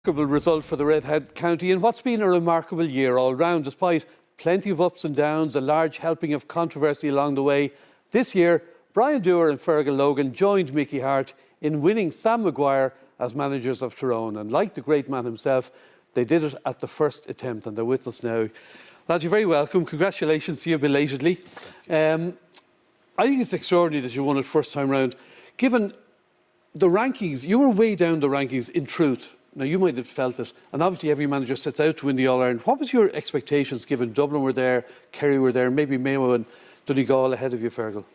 Remarkable result for the Redhead County in what's been a remarkable year all round. Despite plenty of ups and downs, a large helping of controversy along the way, this year Brian Dooher and Feargal Logan joined Mickey Hart in winning Sam Maguire as managers of Tyrone, and like the great man himself, they did it at the first attempt, and they're with us now. Lads, you're very welcome. Congratulations to you belatedly. I think it's extraordinary that you won it first time round. Given the rankings, you were way down the rankings in truth. Now, you might have felt it, and obviously every manager sets out to win the All-Ireland. What was your expectations given Dublin were there, Kerry were there, maybe Mayo and Donegal ahead of you, Feargal?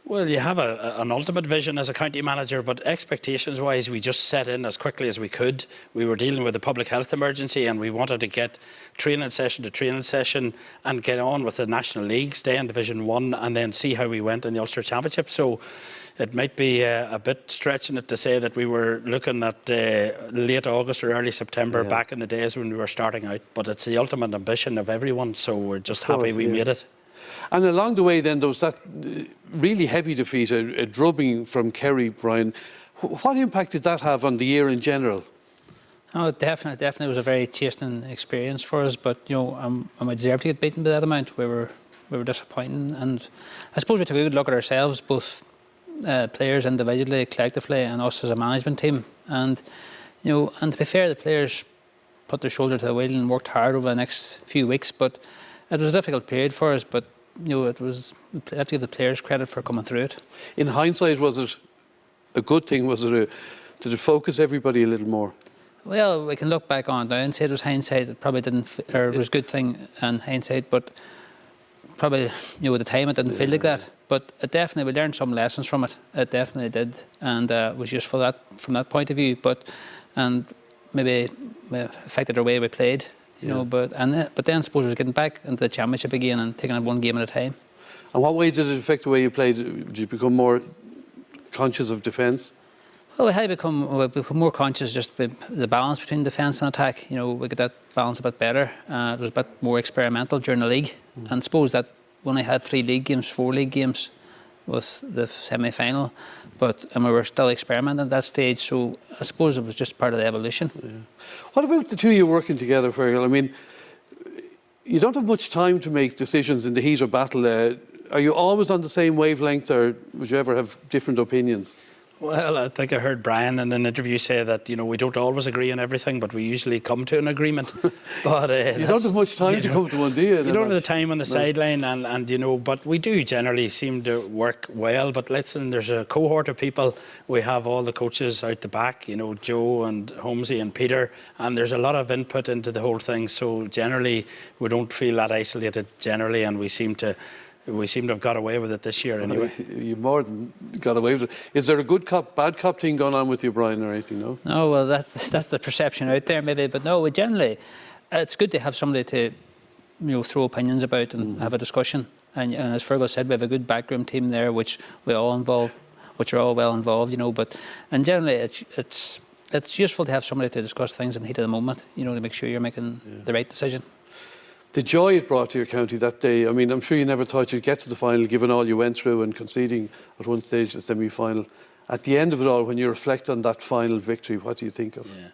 Well, you have an ultimate vision as a county manager, but expectations-wise, we just set in as quickly as we could. We were dealing with a public health emergency, and we wanted to get training session to training session and get on with the National League, stay in Division 1, and then see how we went in the Ulster Championship. So it might be a bit stretching it to say that we were looking at late August or early September back in the days when we were starting out. But it's the ultimate ambition of everyone, so we're just happy we made it. And along the way then, there was that really heavy defeat, a drubbing from Kerry, Brian. What impact did that have on the year in general? Oh, definitely was a very chastening experience for us. But you know, I might deserve to get beaten by that amount. We were disappointing, and I suppose we took a good look at ourselves, both players individually, collectively, and us as a management team. And you know, and to be fair, the players put their shoulder to the wheel and worked hard over the next few weeks. But it was a difficult period for us. But you know, I have to give the players credit for coming through it. In hindsight, was it a good thing? Did it focus everybody a little more? Well, we can look back on it now and say it was hindsight. It probably didn't, or it was a good thing in hindsight, but probably, you know, at the time it didn't feel like that. But it definitely, we learned some lessons from it. It definitely did, and it was useful from that point of view. And maybe affected our way we played. You know, but then I suppose it was getting back into the championship again and taking it one game at a time. And what way did it affect the way you played? Did you become more conscious of defence? Well, we had become more conscious just the balance between defence and attack. You know, we got that balance a bit better. It was a bit more experimental during the league. And I suppose that we only had 4 league games with the semi-final, and we were still experimenting at that stage, so I suppose it was just part of the evolution. Yeah. What about the two of you working together, Feargal? I mean, you don't have much time to make decisions in the heat of battle. Are you always on the same wavelength, or would you ever have different opinions? Well, I think I heard Brian in an interview say that, you know, we don't always agree on everything, but we usually come to an agreement. But you don't have much time to come to one, do you? You don't have the time on the sideline, and you know, but we do generally seem to work well. But listen, there's a cohort of people. We have all the coaches out the back, you know, Joe and Holmesy and Peter, and there's a lot of input into the whole thing. So generally, we don't feel that isolated generally, and we seem to have got away with it this year anyway. You more than got away with it. Is there a good cop, bad cop thing going on with you, Brian, or anything, no? No, well, that's the perception out there maybe, but no, generally, it's good to have somebody to, you know, throw opinions about and have a discussion. And as Feargal said, we have a good backroom team there, which are all well involved, you know. And generally, it's useful to have somebody to discuss things in the heat of the moment, you know, to make sure you're making the right decision. The joy it brought to your county that day, I mean, I'm sure you never thought you'd get to the final, given all you went through and conceding at one stage the semi-final. At the end of it all, when you reflect on that final victory, what do you think of? Yeah.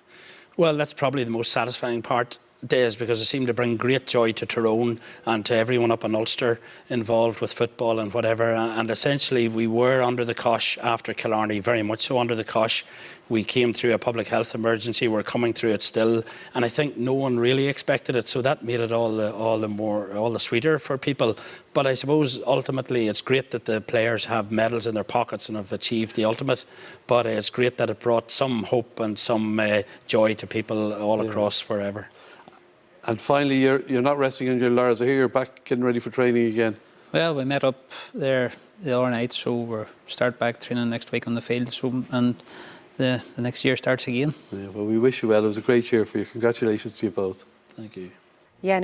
Well, that's probably the most satisfying part, Des, because it seemed to bring great joy to Tyrone and to everyone up in Ulster involved with football and whatever. And essentially, we were under the cosh after Killarney, very much so under the cosh. We came through a public health emergency. We're coming through it still, and I think no one really expected it. So that made it all the sweeter for people. But I suppose ultimately it's great that the players have medals in their pockets and have achieved the ultimate. But it's great that it brought some hope and some joy to people all across wherever. And finally, you're not resting on your laurels. I hear you're back getting ready for training again. Well, we met up there the other night, so we'll start back training next week on the field. So and the next year starts again. Yeah, well, we wish you well. It was a great year for you. Congratulations to you both. Thank you. Yeah.